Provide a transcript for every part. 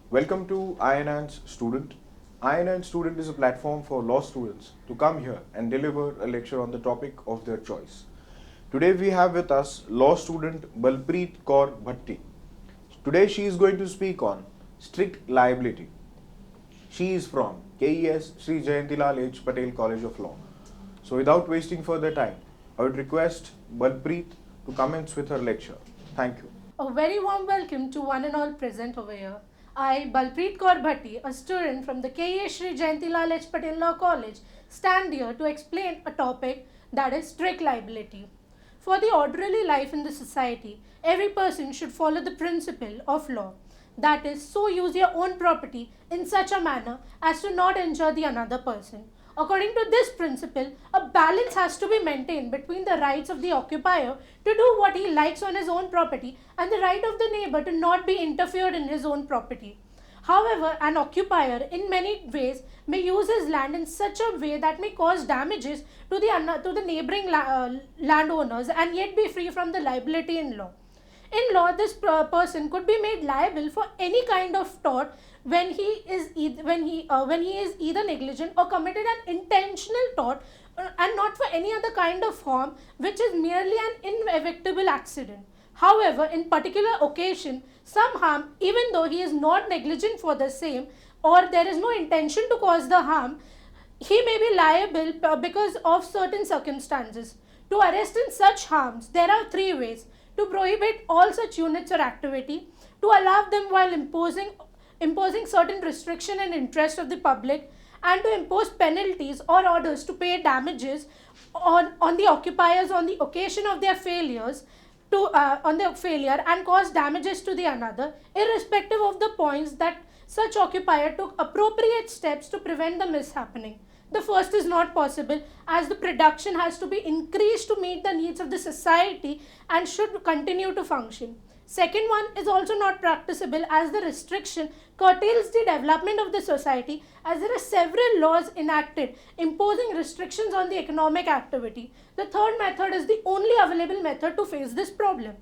Welcome to INN's Student. INN Student is a platform for law students to come here and deliver a lecture on the topic of their choice. Today we have with us law student Balpreet Kaur Bhatti. Today she is going to speak on strict liability. She is from KES Sri Jayantilal H. Patel College of Law. So without wasting further time, I would request Balpreet to commence with her lecture. Thank you. A very warm welcome to one and all present over here. I, Balpreet Kaur Bhatti, a student from the KES Sri Jayantilal H. Patel Law College, stand here to explain a topic that is strict liability. For the orderly life in the society, every person should follow the principle of law. That is, so use your own property in such a manner as to not injure the another person. According to this principle, a balance has to be maintained between the rights of the occupier to do what he likes on his own property and the right of the neighbor to not be interfered in his own property. However, an occupier in many ways may use his land in such a way that may cause damages to the neighboring landowners and yet be free from the liability in law. In law, this person could be made liable for any kind of tort when he is either negligent or committed an intentional tort and not for any other kind of harm which is merely an inevitable accident. However, in particular occasion, some harm, even though he is not negligent for the same or there is no intention to cause the harm, he may be liable because of certain circumstances. To arrest in such harms, there are three ways: to prohibit all such units or activity, to allow them while imposing certain restriction and interest of the public, and to impose penalties or orders to pay damages on the occupiers on the occasion of their failures on their failure and cause damages to the another, irrespective of the points that such occupier took appropriate steps to prevent the mishappening. The first is not possible as the production has to be increased to meet the needs of the society and should continue to function. Second one is also not practicable as the restriction curtails the development of the society as there are several laws enacted imposing restrictions on the economic activity. The third method is the only available method to face this problem.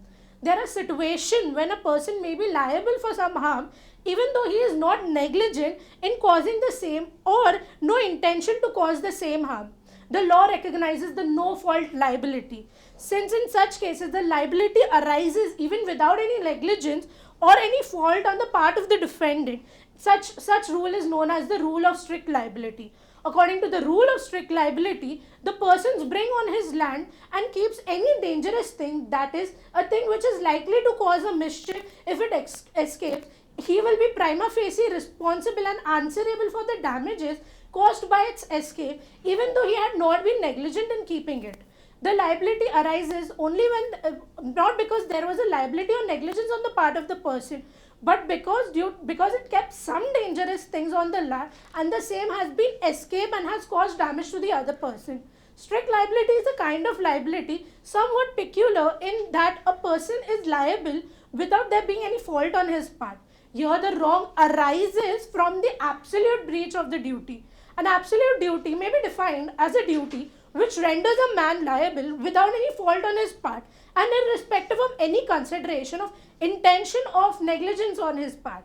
There are situations when a person may be liable for some harm even though he is not negligent in causing the same or no intention to cause the same harm. The law recognizes the no fault liability. Since in such cases the liability arises even without any negligence or any fault on the part of the defendant, such rule is known as the rule of strict liability. According to the rule of strict liability, the persons bring on his land and keeps any dangerous thing, that is, a thing which is likely to cause a mischief if it escapes, he will be prima facie responsible and answerable for the damages caused by its escape, even though he had not been negligent in keeping it. The liability arises only when, not because there was a liability or negligence on the part of the person, but because it kept some dangerous things on the land and the same has been escaped and has caused damage to the other person. Strict liability is a kind of liability somewhat peculiar in that a person is liable without there being any fault on his part. Here the wrong arises from the absolute breach of the duty. An absolute duty may be defined as a duty which renders a man liable without any fault on his part and irrespective of any consideration of intention of negligence on his part.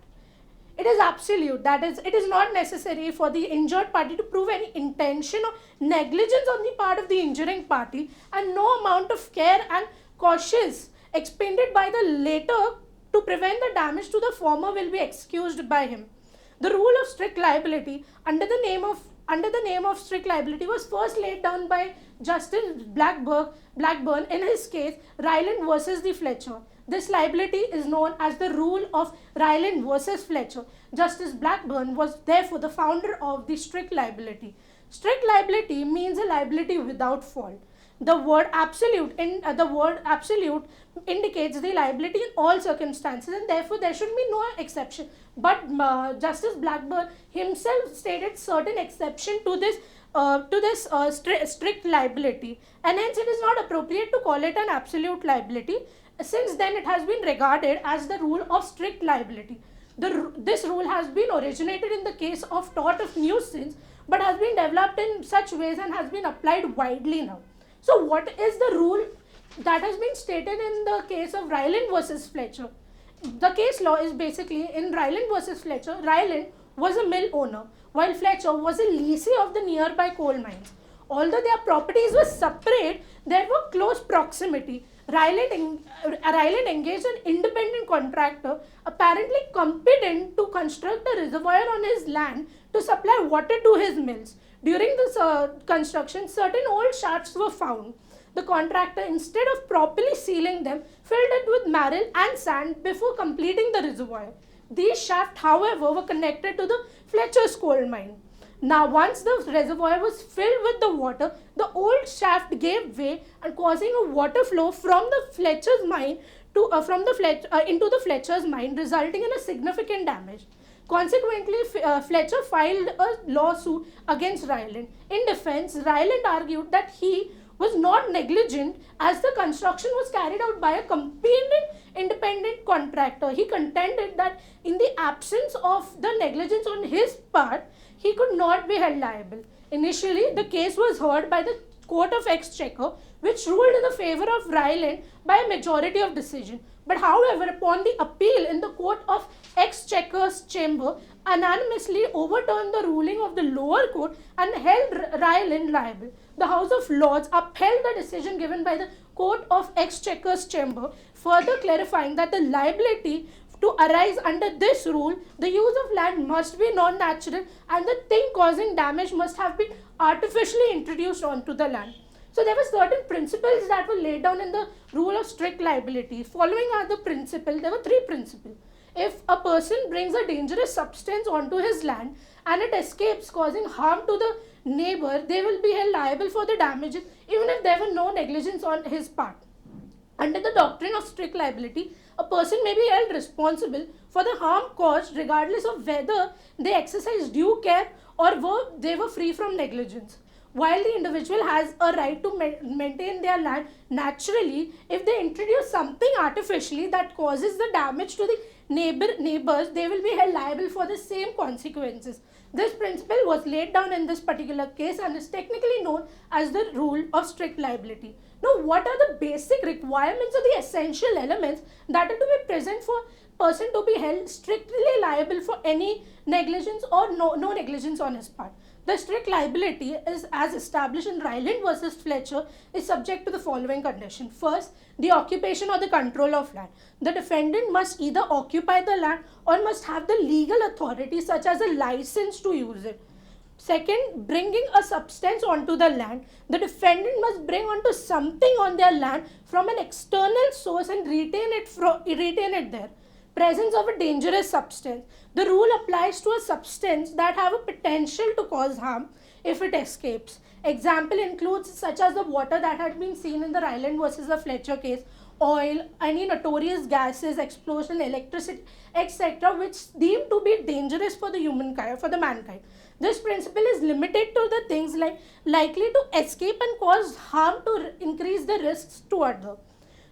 It is absolute, that is, it is not necessary for the injured party to prove any intention or negligence on the part of the injuring party, and no amount of care and cautious expended by the latter to prevent the damage to the former will be excused by him. The rule of strict liability under the name of strict liability was first laid down by Justice Blackburn in his case Ryland versus the Fletcher. This liability is known as the rule of Ryland versus Fletcher. Justice Blackburn was therefore the founder of the strict liability. Strict liability means a liability without fault. The word absolute indicates the liability in all circumstances, and therefore there should be no exception. But Justice Blackburn himself stated certain exception to this strict liability, and hence it is not appropriate to call it an absolute liability. Since then, it has been regarded as the rule of strict liability. This rule has been originated in the case of tort of nuisance, but has been developed in such ways and has been applied widely now. So what is the rule that has been stated in the case of Ryland versus Fletcher? The case law is basically in Ryland versus Fletcher. Ryland was a mill owner, while Fletcher was a lessee of the nearby coal mines. Although their properties were separate, there were close proximity. Ryland engaged an independent contractor, apparently competent to construct a reservoir on his land to supply water to his mills. During this construction, certain old shafts were found. The contractor, instead of properly sealing them, filled it with marl and sand before completing the reservoir. These shafts, however, were connected to the Fletcher's coal mine. Now, once the reservoir was filled with the water, the old shaft gave way and causing a water flow from the Fletcher's mine into the Fletcher's mine, resulting in a significant damage. Consequently, Fletcher filed a lawsuit against Ryland. In defense, Ryland argued that he was not negligent as the construction was carried out by a competent independent contractor. He contended that in the absence of the negligence on his part, he could not be held liable. Initially, the case was heard by the Court of Exchequer, which ruled in the favor of Ryland by a majority of decision. But however, upon the appeal in the Court of Exchequer's chamber, unanimously overturned the ruling of the lower court and held Ryland liable. The House of Lords upheld the decision given by the Court of Exchequer's chamber, further clarifying that the liability to arise under this rule, the use of land must be non-natural and the thing causing damage must have been artificially introduced onto the land. So there were certain principles that were laid down in the rule of strict liability. Following are the principles, there were three principles. If a person brings a dangerous substance onto his land and it escapes causing harm to the neighbor, they will be held liable for the damages even if there were no negligence on his part. Under the doctrine of strict liability, a person may be held responsible for the harm caused regardless of whether they exercised due care or they were free from negligence. While the individual has a right to maintain their land naturally, if they introduce something artificially that causes the damage to the neighbors, they will be held liable for the same consequences. This principle was laid down in this particular case and is technically known as the rule of strict liability. Now, what are the basic requirements or the essential elements that are to be present for person to be held strictly liable for any negligence or no negligence on his part? The strict liability is as established in Ryland versus Fletcher is subject to the following condition. First, the occupation or the control of land. The defendant must either occupy the land or must have the legal authority such as a license to use it. Second, bringing a substance onto the land. The defendant must bring onto something on their land from an external source and retain it there. Presence of a dangerous substance. The rule applies to a substance that have a potential to cause harm if it escapes. Example includes such as the water that had been seen in the Ryland versus the Fletcher case, oil, any notorious gases, explosion, electricity, etc., which deemed to be dangerous for the mankind. This principle is limited to the things like likely to escape and cause harm to increase the risks to others.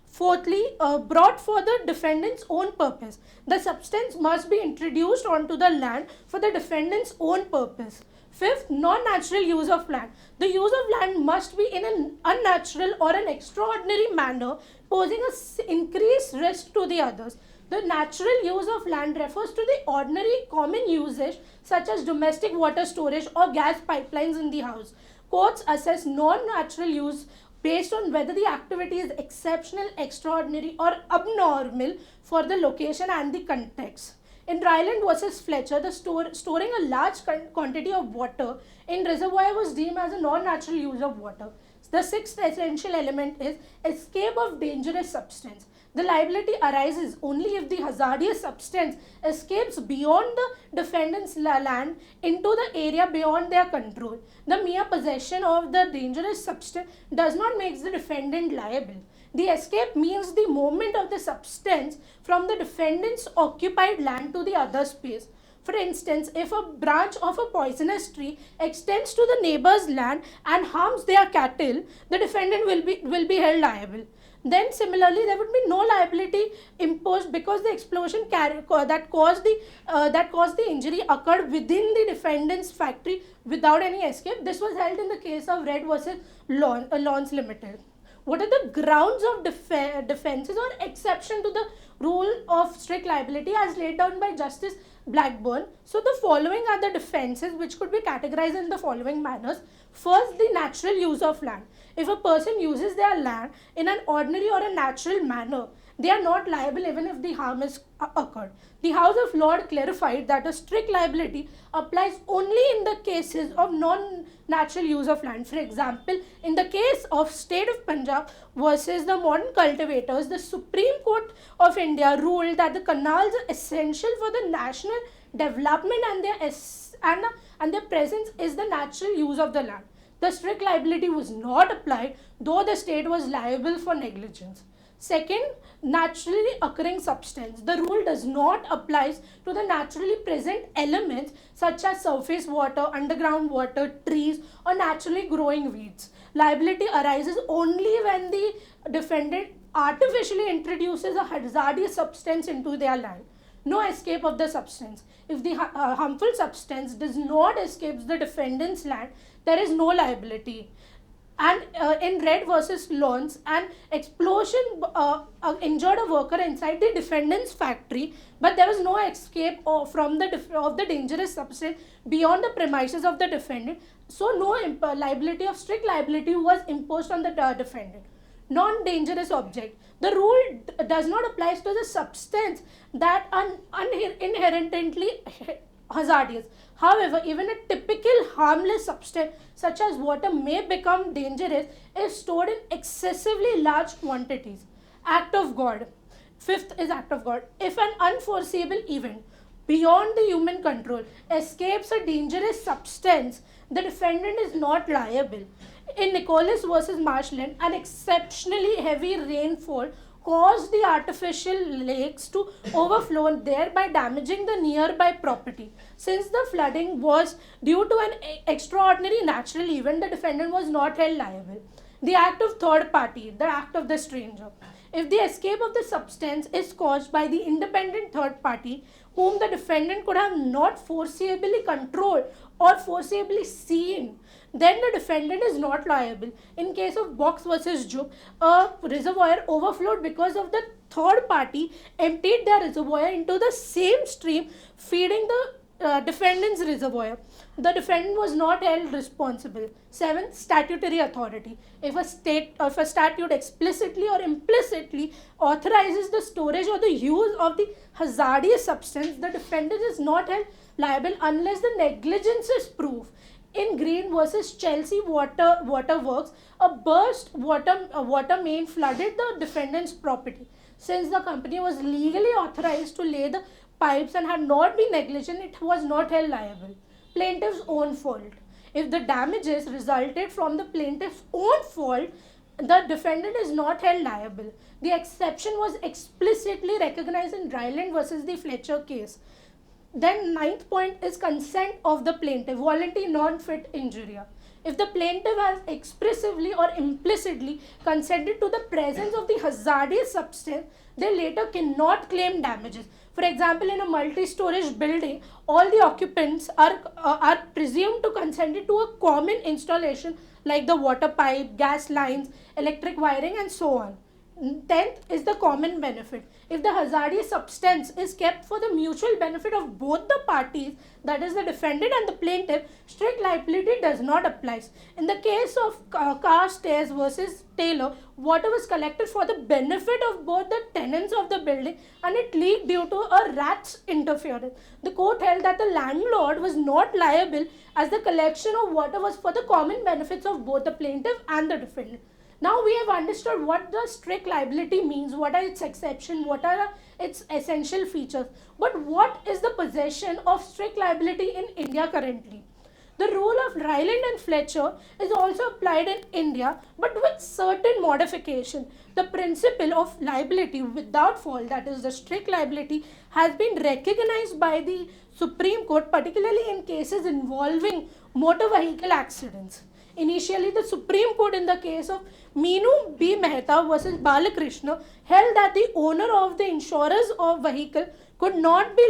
Fourthly, brought for the defendant's own purpose. The substance must be introduced onto the land for the defendant's own purpose. Fifth, non-natural use of land. The use of land must be in an unnatural or an extraordinary manner, posing an increased risk to the others. The natural use of land refers to the ordinary common usage such as domestic water storage or gas pipelines in the house. Courts assess non-natural use based on whether the activity is exceptional, extraordinary or abnormal for the location and the context. In Ryland versus Fletcher, the storing a large quantity of water in reservoir was deemed as a non-natural use of water. The sixth essential element is escape of dangerous substance. The liability arises only if the hazardous substance escapes beyond the defendant's land into the area beyond their control. The mere possession of the dangerous substance does not make the defendant liable. The escape means the movement of the substance from the defendant's occupied land to the other space. For instance, if a branch of a poisonous tree extends to the neighbor's land and harms their cattle, the defendant will be held liable. Then similarly, there would be no liability imposed because the explosion that caused the injury occurred within the defendant's factory without any escape. This was held in the case of Red versus Lawns Limited. What are the grounds of defenses or exception to the rule of strict liability as laid down by Justice Blackburn? So the following are the defenses which could be categorized in the following manners. First, the natural use of land. If a person uses their land in an ordinary or a natural manner, they are not liable even if the harm is occurred. The House of Lords clarified that a strict liability applies only in the cases of non-natural use of land. For example, in the case of State of Punjab versus the modern cultivators, the Supreme Court of India ruled that the canals are essential for the national development and their presence is the natural use of the land. The strict liability was not applied, though the state was liable for negligence. Second, naturally occurring substance. The rule does not apply to the naturally present elements such as surface water, underground water, trees, or naturally growing weeds. Liability arises only when the defendant artificially introduces a hazardous substance into their land. No escape of the substance. If the harmful substance does not escape the defendant's land, there is no liability. And in Red versus Lawns, an explosion injured a worker inside the defendant's factory, but there was no escape of the dangerous substance beyond the premises of the defendant. So no liability of strict liability was imposed on the defendant. Non-dangerous object. The rule does not apply to the substance that are inherently hazardous. However, even a typical harmless substance such as water may become dangerous if stored in excessively large quantities. Act of God. Fifth is act of God. If an unforeseeable event beyond the human control escapes a dangerous substance, the defendant is not liable. In Nicholas versus Marshland, an exceptionally heavy rainfall caused the artificial lakes to overflow, thereby damaging the nearby property. Since the flooding was due to an extraordinary natural event, the defendant was not held liable. The act of third party, the act of the stranger. If the escape of the substance is caused by the independent third party, whom the defendant could have not foreseeably controlled or foreseeably seen, then the defendant is not liable. In case of Box versus Jub, a reservoir overflowed because of the third party emptied their reservoir into the same stream feeding the defendant's reservoir. The defendant was not held responsible. 7. Statutory authority. If a statute explicitly or implicitly authorizes the storage or the use of the hazardous substance, the defendant is not held liable unless the negligence is proved. In Green versus Chelsea Waterworks, a burst water main flooded the defendant's property. Since the company was legally authorized to lay the pipes and had not been negligent, it was not held liable. Plaintiff's own fault. If the damages resulted from the plaintiff's own fault, the defendant is not held liable. The exception was explicitly recognized in Ryland versus the Fletcher case. Then ninth point is consent of the plaintiff, voluntary non-fit injury. If the plaintiff has expressively or implicitly consented to the presence of the hazardous substance, they later cannot claim damages. For example, in a multi-storage building, all the occupants are presumed to consent to a common installation like the water pipe, gas lines, electric wiring and so on. 10th is the common benefit. If the hazardous substance is kept for the mutual benefit of both the parties, that is the defendant and the plaintiff, strict liability does not apply. In the case of Carstairs versus Taylor, water was collected for the benefit of both the tenants of the building and it leaked due to a rat's interference. The court held that the landlord was not liable as the collection of water was for the common benefits of both the plaintiff and the defendant. Now we have understood what the strict liability means, what are its exceptions, what are its essential features. But what is the possession of strict liability in India currently? The rule of Ryland and Fletcher is also applied in India, but with certain modification. The principle of liability without fault, that is the strict liability, has been recognized by the Supreme Court, particularly in cases involving motor vehicle accidents. Initially, the Supreme Court in the case of Meenu B. Mehta versus Balakrishna held that the owner of the insurers of vehicle could not be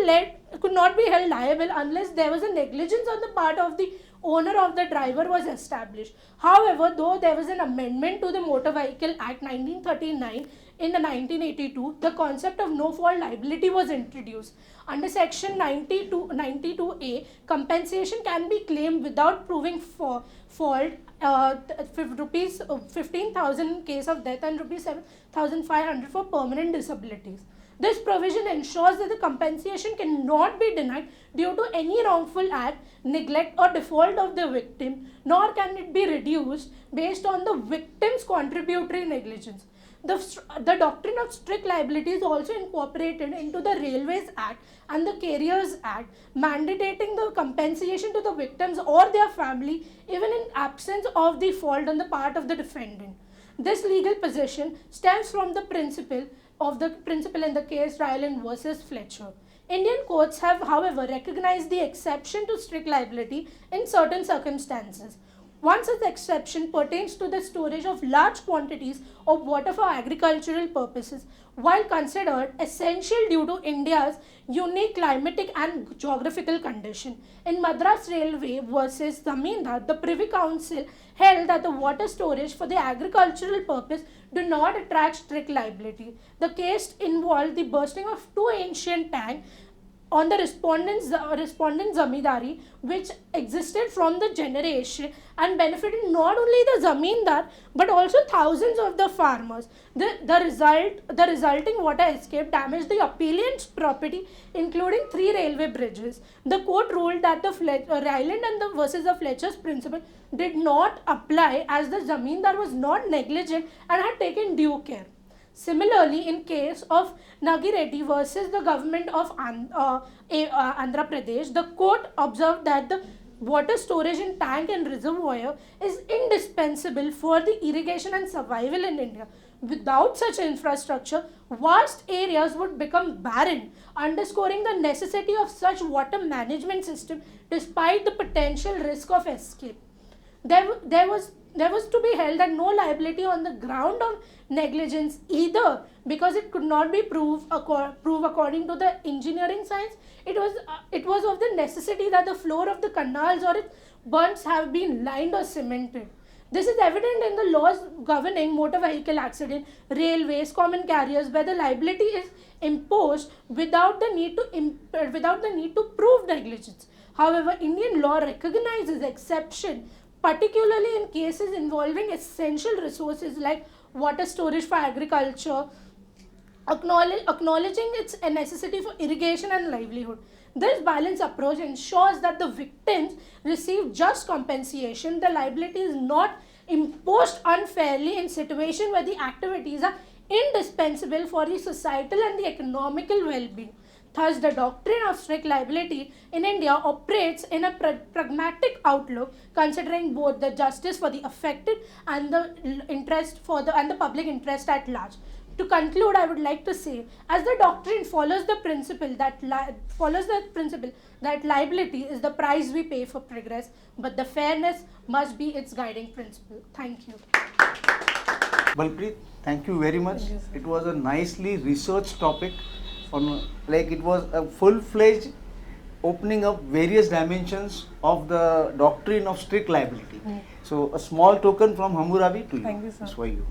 held liable unless there was a negligence on the part of the owner of the driver was established. However, though there was an amendment to the Motor Vehicle Act 1939 in the 1982, the concept of no fault liability was introduced. Under section 92A, compensation can be claimed without proving fault, rupees 15,000 in case of death and rupees 7,500 for permanent disabilities. This provision ensures that the compensation cannot be denied due to any wrongful act, neglect or default of the victim, nor can it be reduced based on the victim's contributory negligence. The doctrine of strict liability is also incorporated into the Railways Act and the Carriers Act, mandating the compensation to the victims or their family even in absence of the fault on the part of the defendant. This legal position stems from the principle in the case Ryland versus Fletcher. Indian courts have, however, recognized the exception to strict liability in certain circumstances. One such exception pertains to the storage of large quantities of water for agricultural purposes, while considered essential due to India's unique climatic and geographical condition. In Madras Railway versus Zamindar, the Privy Council held that the water storage for the agricultural purpose do not attract strict liability. The case involved the bursting of two ancient tanks on the respondent zamindari, which existed from the generation and benefited not only the zamindar but also thousands of the farmers. The resulting water escape damaged the appellant's property, including 3 railway bridges. The court ruled that the Ryland and the versus the Fletcher's principle did not apply, as the zamindar was not negligent and had taken due care. Similarly, in case of Nagi Reddy versus the government of Andhra Pradesh, the court observed that the water storage in tank and reservoir is indispensable for the irrigation and survival in India. Without such infrastructure, vast areas would become barren, underscoring the necessity of such water management system despite the potential risk of escape. There was to be held that no liability on the ground of negligence, either because it could not be proved according to the engineering science. It was of the necessity that the floor of the canals or its bunds have been lined or cemented. This is evident in the laws governing motor vehicle accident, railways, common carriers, where the liability is imposed without the need to prove negligence. However, Indian law recognizes exception, particularly in cases involving essential resources like water storage for agriculture, acknowledging its necessity for irrigation and livelihood. This balanced approach ensures that the victims receive just compensation. The liability is not imposed unfairly in situations where the activities are indispensable for the societal and the economical well-being. Thus, the doctrine of strict liability in India operates in a pragmatic outlook, considering both the justice for the affected and the public interest at large. To conclude, I would like to say, as the doctrine follows the principle that liability is the price we pay for progress, but the fairness must be its guiding principle. Thank you. Balpreet, thank you very much. It was a nicely researched topic. It was a full-fledged opening up various dimensions of the doctrine of strict liability. So a small token from Hammurabi to you. Thank you, sir. It's for you.